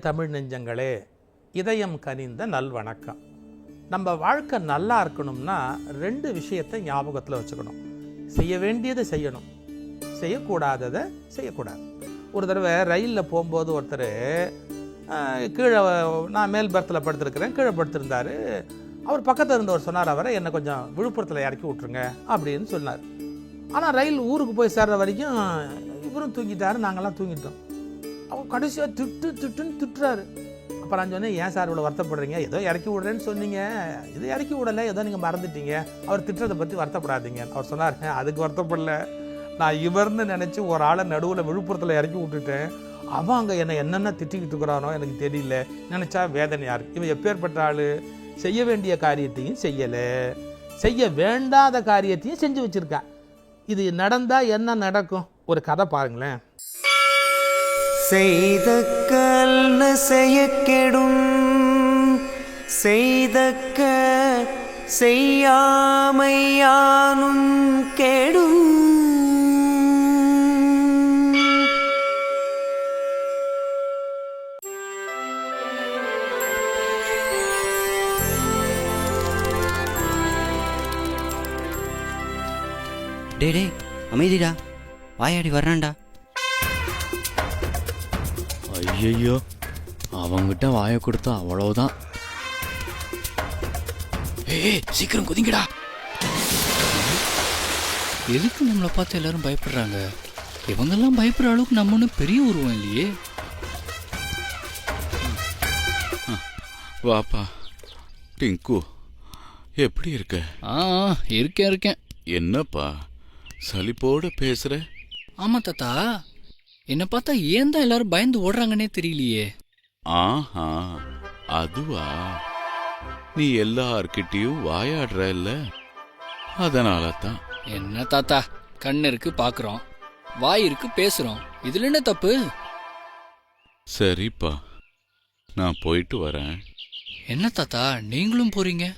தமிழ் நெஞ்சங்களே, இதயம் கனிந்த நல்வணக்கம். நம்ம வாழ்க்கை நல்லா இருக்கணும்னா 2 விஷயத்தை ஞாபகத்தில் வச்சுக்கணும். செய்ய வேண்டியதை செய்யணும், செய்யக்கூடாததை செய்யக்கூடாது. ஒரு தடவை ரயிலில் போகும்போது ஒருத்தர் கீழே, நான் மேல் பர்த்தில் படுத்திருக்கிறேன், கீழே படுத்திருந்தார். அவர் பக்கத்தில் இருந்தவர் சொன்னார், அவரை என்னை கொஞ்சம் விழுப்புரத்தில் இறக்கி விட்ருங்க அப்படின்னு சொன்னார். ஆனால் ரயில் ஊருக்கு போய் சேர்ற வரைக்கும் இவரும் தூங்கிட்டாரு, நாங்கள்லாம் தூங்கிட்டோம். அவர் கடைசியாக திட்டுன்னு திட்டுறாரு. அப்போ நான் சொன்னேன், ஏன் சார் இவ்வளோ வருத்தப்படுறீங்க? ஏதோ இறக்கி விடுறேன்னு சொன்னீங்க, இது இறக்கி விடலை, ஏதோ நீங்கள் மறந்துட்டீங்க, அவர் திட்டுறதை பற்றி வருத்தப்படாதீங்க. அவர் சொன்னார், அதுக்கு வருத்தப்படல, நான் இவர்னு நினச்சி ஒரு ஆளை நடுவில் விழுப்புரத்தில் இறக்கி விட்டுட்டேன். அவன் அங்கே என்னை என்னென்ன திட்டிக்கிட்டு இருக்கிறானோ எனக்கு தெரியல, நினச்சா வேதனையார். இவன் எப்பேற்பட்ட ஆள், செய்ய வேண்டிய காரியத்தையும் செய்யலை, செய்ய வேண்டாத காரியத்தையும் செஞ்சு வச்சுருக்கான். இது நடந்தால் என்ன நடக்கும்? ஒரு கதை பாருங்களேன். செய்த கல்ன செய்ய கெடும், செய்தக்க செய்யாமையானும் கெடும். டே அமைதிடா, வாயாடி வர்றான்டா. ஐயோ, அவங்கிட்ட வாயை கொடுத்தா அவ்வளவுதான். சீக்கிரம் குதிங்கடா. எதுக்கு நம்மளை பார்த்து எல்லாரும் பயப்படுறாங்க? இவங்கெல்லாம் பயப்படுற அளவுக்கு நம்ம ஒன்றும் பெரிய உருவம் இல்லையே. வாப்பா டிங்கு, எப்படி இருக்க? இருக்கேன். என்னப்பா சலிப்போட பேசுற? ஆமா தாத்தா, என்ன பார்த்தா ஏன் தான் எல்லாரும் பயந்து ஓடுறாங்கன்னே தெரியலையே. ஆஹா, அதுவா, நீ எல்லார்கிட்டயும் வாயாடுற இல்ல, அதனால தான். என்ன தாத்தா, கண்ணு இருக்கு பாக்குறோம், வாய் இருக்கு பேசுறோம், இதுல என்ன தப்பு? சரிப்பா, நான் போயிட்டு வரேன். என்ன தாத்தா நீங்களும் போறீங்க?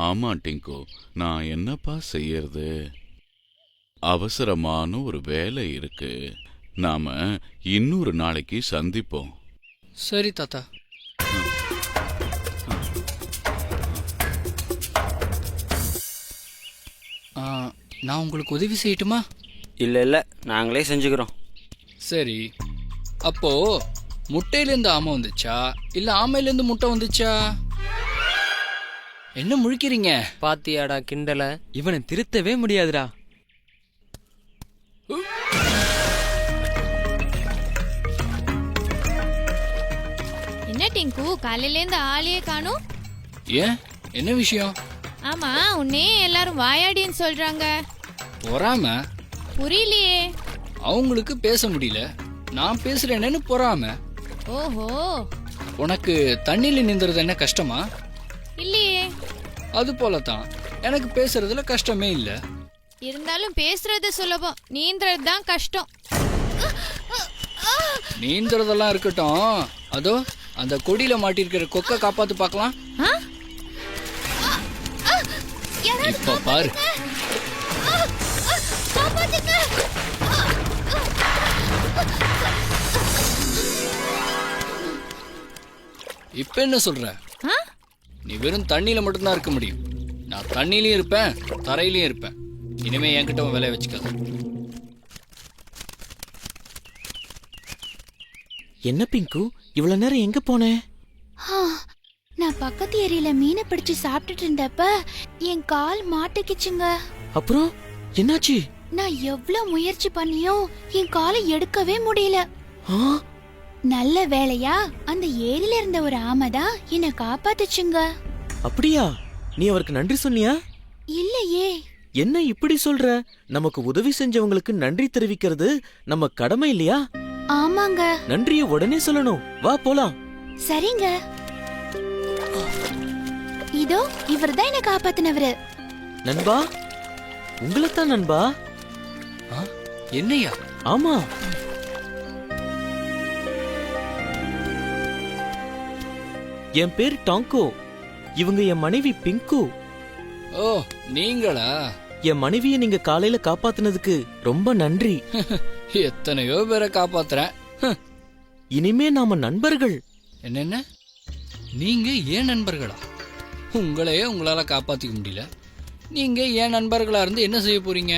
ஆமா டிங்கு, நான் என்னப்பா செய்யறது, அவசரமான ஒரு வேலை இருக்கு, நாம இன்னொரு நாளைக்கு சந்திப்போம். சரி தாத்தா. நான் உங்களுக்கு உதவி செய்யட்டுமா? இல்லை, நாங்களே செஞ்சுக்கிறோம். சரி, அப்போ முட்டையிலேருந்து ஆமை வந்துச்சா இல்ல ஆமையிலேருந்து முட்டை வந்துச்சா? என்ன முழிக்கிறீங்க? பாத்தியாடா கிண்டல, இவனை திருத்தவே முடியாதுடா. என்ன டிங்கு, காலையிலேருந்து ஆளையே காணும்? ஏன், என்ன விஷயம்? ஆமா, உன்னே எல்லாரும் வாயாடின்னு சொல்றாங்க. பொறாம? புரியலையே. அவங்களுக்கு பேச முடியல, நான் பேசுறேன்னு பொறாம. ஓஹோ, உனக்கு தண்ணியில நீந்துறது என்ன கஷ்டமா? இல்லையே. அது போலதான் எனக்கு பேசுறதுல கஷ்டமே இல்ல. இருந்தாலும் பேசுறது சுலபம், நீந்துறது தான் கஷ்டம். நீந்துறதெல்லாம் இருக்கட்டும், அதோ அந்த கொடியில மாட்டிருக்கிற கொக்கை காப்பாத்து பார்க்கலாம். இப்ப பாரு. இப்ப என்ன சொல்ற? நீ வெறும் தண்ணியில மட்டும்தான் இருக்க முடியும், நான் தண்ணியிலயும் இருப்பேன் தரையிலயும் இருப்பேன். இனிமே என்கிட்ட வேலையை வச்சுக்காத. என்ன பிங்கு, இவ்வளவு நேரம் எங்க போனேன்? நான் பக்கத்து ஏரியில மீனை பிடிச்சு சாப்பிட்டுட்டு இருந்தப்ப என் கால் மாட்டிக்கிச்சுங்க. அப்புறம் என்னாச்சு? நான் எவ்வளவு முயற்சி பண்ணியும் என் காலை எடுக்கவே முடியல. நல்ல வேளையா அந்த ஏரியில இருந்த ஒரு ஆமைதான் என்னை காப்பாத்துச்சுங்க. அப்படியா? நீ அவருக்கு நன்றி சொன்னியா? இல்லையே. என்ன இப்படி சொல்ற? நமக்கு உதவி செஞ்சவங்களுக்கு நன்றி தெரிவிக்கிறது நம்ம கடமை இல்லையா? ஆமாங்க. நன்றியை உடனே சொல்லணும். வா போலாம். சரிங்க. இதோ இவர்தான் என்ன காப்பாத்தினவரு. நண்பா, உங்களைத்தான் நண்பா. என்னையா? ஆமா, என் பேர் டாங்கோ, இவங்க என் மனைவி பிங்கு. ஓ, நீங்களா? என் மனைவியை நீங்க காலையில காப்பாத்தினதுக்கு ரொம்ப நன்றி. எத்தனையோ பேரை காப்பாத்துறேன். இனிமே நாம நண்பர்கள். என்னென்ன நீங்க ஏன் நண்பர்களா? உங்களையே உங்களால காப்பாத்திக்க முடியல, நீங்க ஏன் நண்பர்களா இருந்து என்ன செய்ய போறீங்க?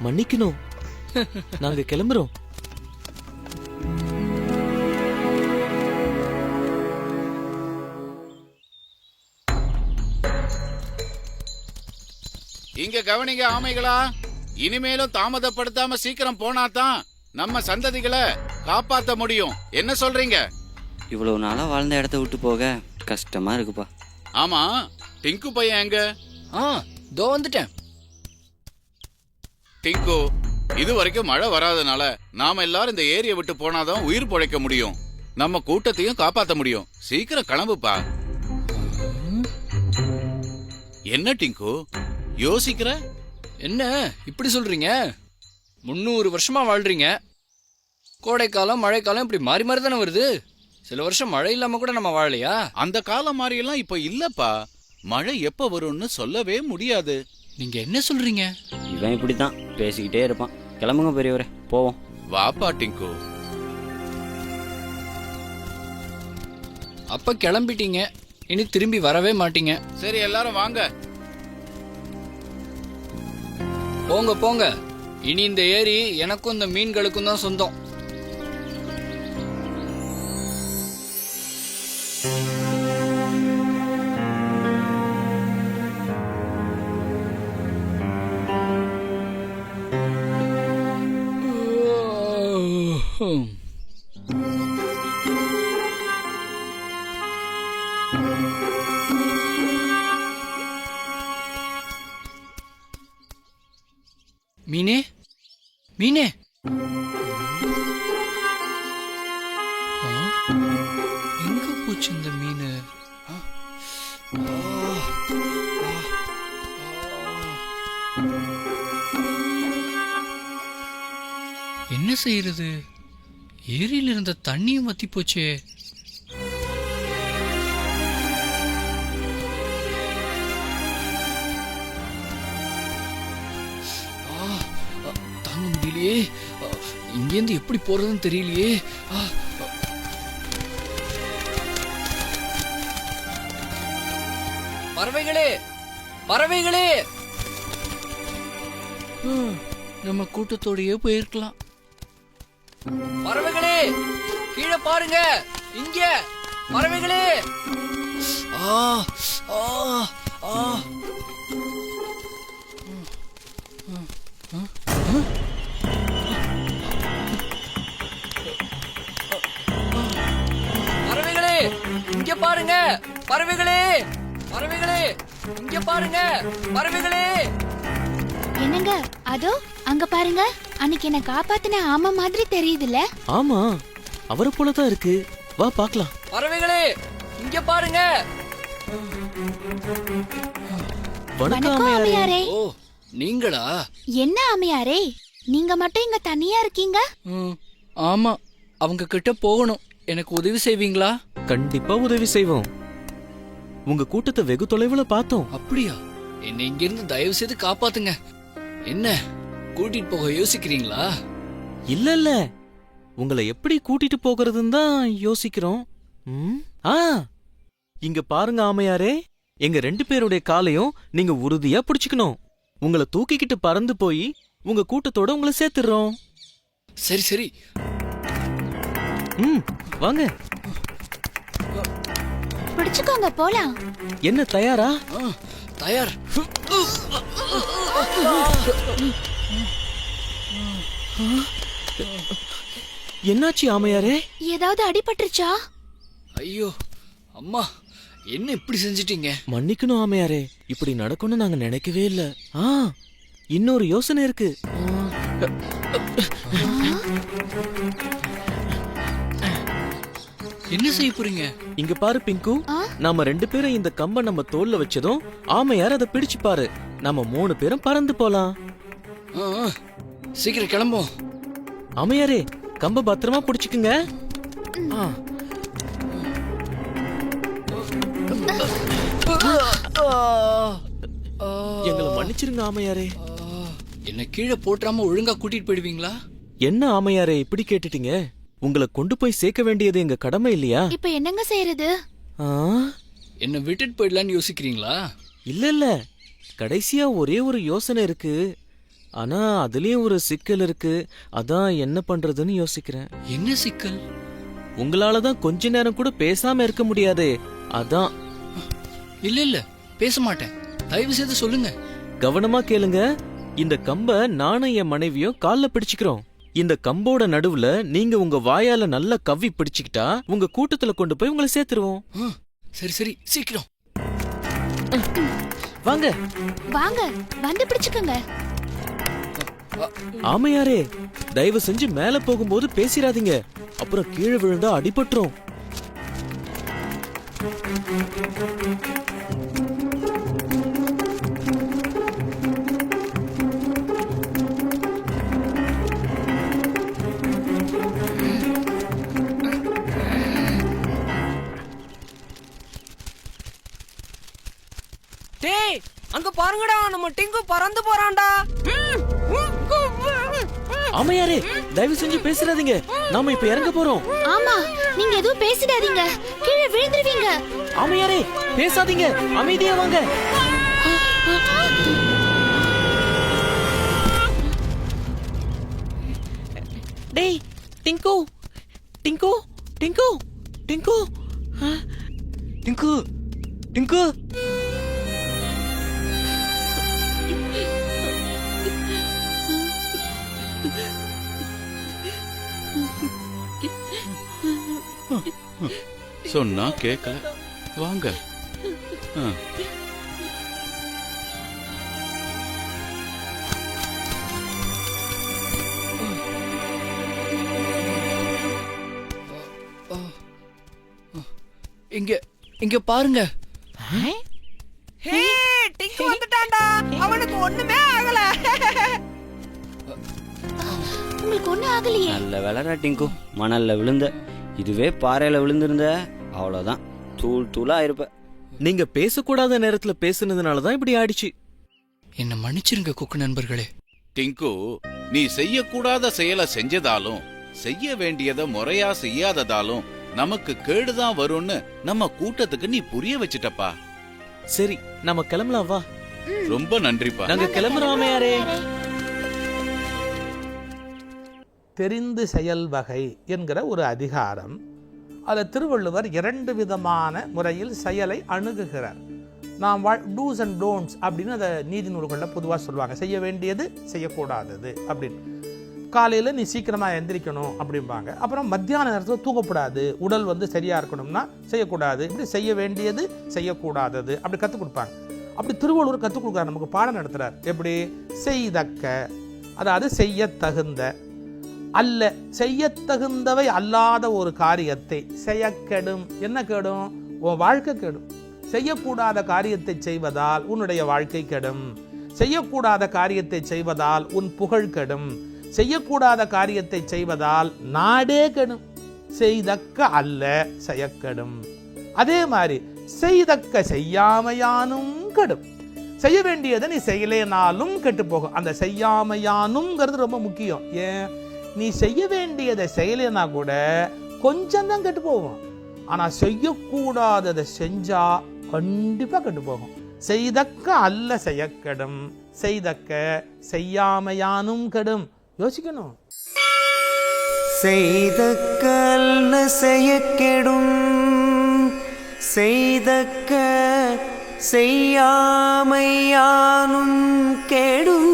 மன்னிக்கணும், நாங்க கிளம்புறோம். இங்க கவனிங்க ஆமைகளா, இனிமேலும் தாமதப்படுத்தாம சீக்கிரம் போனாதான் நம்ம சந்ததிகளை காப்பாத்த முடியும். என்ன சொல்றீங்க? இவ்வளவு நாளா வாழ்ந்த இடத்த விட்டு போக கஷ்டமா இருக்குப்பா. ஆமா, டிங்கு பையன் எங்க? தோ வந்துட்டேன். டிங்கு, இது வரைக்கும் மழை வராதனால நாம எல்லாரும் இந்த ஏரியை விட்டு போனாதான் உயிர் பிழைக்க முடியும், நம்ம கூட்டத்தையும் காப்பாத்த முடியும். சீக்கிரம் கிளம்புப்பா. என்ன டிங்கு யோசிக்கிற? என்ன இப்படி சொல்றீங்க? 300 வருஷமா வாழ்றீங்க. கோடைக்காலம் மழைக்காலம் இப்படி மாறி மாறி தானே வருது. சில வருஷம் மழை இல்லாம கூட நம்ம வாழலையா? அந்த காலம் மாதிரி எல்லாம் இப்ப இல்லப்பா. மழை எப்ப வரும்னு சொல்லவே முடியாது. நீங்க என்ன சொல்றீங்க? இவன் இப்படித்தான் பேசிக்கிட்டே இருப்பான். கிளம்புங்க பெரியவரே, போவோம். வாப்பா டிங்கு. அப்ப கிளம்பிட்டீங்க, இனி திரும்பி வரவே மாட்டீங்க. சரி, எல்லாரும் வாங்க. போங்க போங்க, இனி இந்த ஏரி எனக்கும் இந்த மீன்களுக்கும் தான் சொந்தம். மீனே, மீனே, எங்க போச்சு இந்த மீன்? என்ன செய்யறது? ஏரியில இருந்த தண்ணியும் வத்தி போச்சே. தாங்க முடியலையே, இங்கேருந்து எப்படி போறதுன்னு தெரியலையே. பறவைகளே, பறவைகளே, நம்ம கூட்டத்தோடயே போயிருக்கலாம். பறவைகளே, கீழே பாருங்க, இங்க பறவைகளே. ஆ ஆ ஆ பறவைகளே, இங்க பாருங்க, பறவைகளே, பறவைகளே, இங்க பாருங்க, பறவைகளே. என்னங்க அதோ அங்க பாருங்க, அன்னைக்கு என்ன காப்பாத்தின ஆமை மாதிரி தெரியுதுல்ல? ஆமா, அவரை போலதான் இருக்கு. வா பாக்கலாம். பறவைகளே, இங்க பாருங்க. வணக்கம் வணக்கம் ஆமையாரே. ஓ, நீங்களா? என்ன ஆமையாரே, நீங்க மட்டும் இங்க தனியா இருக்கீங்க? ஆமா, அவங்க கிட்ட போகணும். எனக்கு உதவி செய்வீங்களா? கண்டிப்பா உதவி செய்வோம். உங்க கூட்டத்தை வெகு தொலைவுல பார்த்தோம். அப்படியா? என்னை இங்கிருந்து தயவு செய்து காப்பாத்துங்க. என்ன கூட்டிட்டு போக யோசிக்கிறீங்களா? இல்ல இல்ல, உங்களை எப்படி கூட்டிட்டு போகிறதுன்னு தான் யோசிக்கிறோம். இங்க பாருங்க ஆமையாரே, எங்க 2 பேருடைய காலையும் நீங்க உறுதியா பிடிச்சுக்கணும். உங்களை தூக்கிக்கிட்டு பறந்து போய் உங்க கூட்டத்தோட உங்களை சேர்த்துறோம். சரி சரி, வாங்க. பிடிச்சுக்கோங்க, போலாம். என்ன தயாரா? தயார். என்னாச்சு ஆமையாரே? ஏதாவது அடிபட்டுருச்சா? ஐயோ அம்மா, என்ன இப்படி செஞ்சிட்டீங்க? மன்னிக்கணும் ஆமையாரே, இப்படி நடக்கும்னு நாங்க நினைக்கவே இல்ல. இன்னொரு யோசனை இருக்கு. என்ன செய்ய போறீங்க? இங்க பாரு பிங்கு, நாம 2 பேரும் இந்த கம்ப நம்ம தோல்ல வச்சதும் ஆமையார் அதை பிடிச்சு பாரு. நம்ம 3 பேரும் பறந்து போலாம். சீக்கிரம் கிளம்பும். ஆமையாரே, கம்ப பத்திரமா பிடிச்சுக்குங்க. எங்களை மன்னிச்சிருங்க ஆமையாரே. என்ன கீழே போட்டுறாம ஒழுங்கா கூட்டிட்டு போயிடுவீங்களா? என்ன ஆமையாரே இப்படி கேட்டுட்டீங்க? உங்களை கொண்டு போய் சேர்க்க வேண்டியது எங்க கடமை இல்லையா? இப்ப என்னங்க செய்யறது? ஆ, என்ன விட்டுட்டு போயிடலான்னு யோசிக்கிறீங்களா? இல்ல இல்ல, கடைசியா ஒரே ஒரு யோசனை இருக்கு. ஆனா அதுலயும் ஒரு சிக்கல் இருக்கு. அதான் என்ன பண்றதுன்னு யோசிக்கிறேன். என்ன சிக்கல்? உங்களால தான் கொஞ்ச நேரம் கூட பேசாம இருக்க முடியாதே, அதான். இல்ல இல்ல, பேச மாட்டேன். தயவு செய்து சொல்லுங்க. கவனமா கேளுங்க. இந்த கம்ப நானும் என் மனைவியும் கால்ல பிடிச்சுக்கிறோம். இந்த கம்போட நடுவுல நீங்க உங்க வாயால நல்லா கவ்வி பிடிச்சுக்கிட்டா உங்க கூட்டத்துல கொண்டு போய் உங்களை சேர்த்துருவோம். சரி சரி, சீக்கிரம் வாங்க. வாங்க, வந்து பிடிச்சுக்கங்க. ஆமையாரே, தயவு செஞ்சு மேல போகும்போது பேசிராதீங்க. அப்புறம் கீழே விழுந்தா அடிபட்டுரும். டேய், அங்க பாருங்கடா, நம்ம டிங்கு பறந்து போறான்டா. ஆமையாரே, தயவு செஞ்சு பேசிராதீங்க. நாம இப்ப இறங்க போறோம். ஆமா, நீங்க எதுவும் பேசிடாதீங்க, கீழே விழுந்துருவீங்க. ஆமையாரே, பேசாதீங்க, அமைதியா வாங்க. டேய் டிங்கு, டிங்கு, டிங்கு, டிங்கு, டிங்கு, டிங்கு. சொன்னா கேட்கல. வாங்க. ஆ. இங்க இங்க பாருங்க. ஹே, டிங்கு வந்துட்டான்டா. அவனுக்கு ஒண்ணுமே ஆகல. உங்களுக்கு ஒண்ணும் ஆகலையே? நல்ல வேலைடா டிங்கு, மணல்ல விழுந்த. இதுவே பாறையில விழுந்திருந்த அவ்வளவுதான், தூள் தூளா இருப்ப. நீங்க பேசக்கூடாத நேரத்துல பேசுனதுனாலதான் இப்படி ஆயிடுச்சு. என்ன மன்னிச்சிருங்க குக்கு நண்பர்களே. டிங்கு, நீ செய்யக்கூடாத செயலை செஞ்சதாலும் செய்ய வேண்டியதை முறையா செய்யாததாலும் நமக்கு கேடுதான் வரும்னு நம்ம கூட்டத்துக்கு நீ புரிய வச்சிட்டப்பா. சரி, நம்ம கிளம்பலாம் வா. ரொம்ப நன்றிப்பா. நாங்க கிளம்புறோம் ஆமையாரே. தெரிந்து செயல் வகை என்கிற ஒரு அதிகாரம். அதில் திருவள்ளுவர் 2 விதமான முறையில் செயலை அணுகுகிறார். நாம் டூஸ் அண்ட் டோன்ட்ஸ் அப்படின்னு அதை நீதி நூல்களில் பொதுவாக சொல்லுவாங்க. செய்ய வேண்டியது, செய்யக்கூடாதது அப்படின்னு. காலையில் நீ சீக்கிரமாக எந்திரிக்கணும் அப்படிம்பாங்க. அப்புறம் மத்தியான நேரத்தில் தூங்கக்கூடாது, உடல் சரியாக இருக்கணும்னா செய்யக்கூடாது. இப்படி செய்ய வேண்டியது, செய்யக்கூடாதது அப்படி கற்றுக் கொடுப்பாங்க. அப்படி திருவள்ளுவர் கற்றுக் கொடுக்குறார், நமக்கு பாடம் நடத்துகிறார். எப்படி? செய்தக்க, அதாவது செய்ய தகுந்த, அல்ல செய்யத்தகுந்தவை அல்லாத ஒரு காரியத்தை செய்யக்கெடும். என்ன கெடும்? உன் வாழ்க்கை கெடும். செய்யக்கூடாத காரியத்தை செய்வதால் உன்னுடைய வாழ்க்கை கெடும். செய்யக்கூடாத காரியத்தை செய்வதால் உன் புகழ் கெடும். செய்யக்கூடாத காரியத்தை செய்வதால் நாடே கெடும். செய்தக்க அல்ல செய்யக்கெடும். அதே மாதிரி செய்தக்க செய்யாமையானும் கெடும். செய்ய வேண்டியதை நீ செய்யலேனாலும் கெட்டு போகும். அந்த செய்யாமையானுங்கிறது ரொம்ப முக்கியம். ஏன்? நீ செய்ய வேண்டியதை செய்யலைன்னா கூட கொஞ்சம் தான் கெட்டு போகும். ஆனா செய்யக்கூடாததை செஞ்சா கண்டிப்பா கெட்டு போகும். செய்தக்க அல்ல செய்யக்கெடும், செய்தக்க செய்யாமையானும் கெடும். யோசிக்கணும். செய்தக்கல்ல செய்யக்கெடும், செய்தக்க செய்யாமையானும் கெடும்.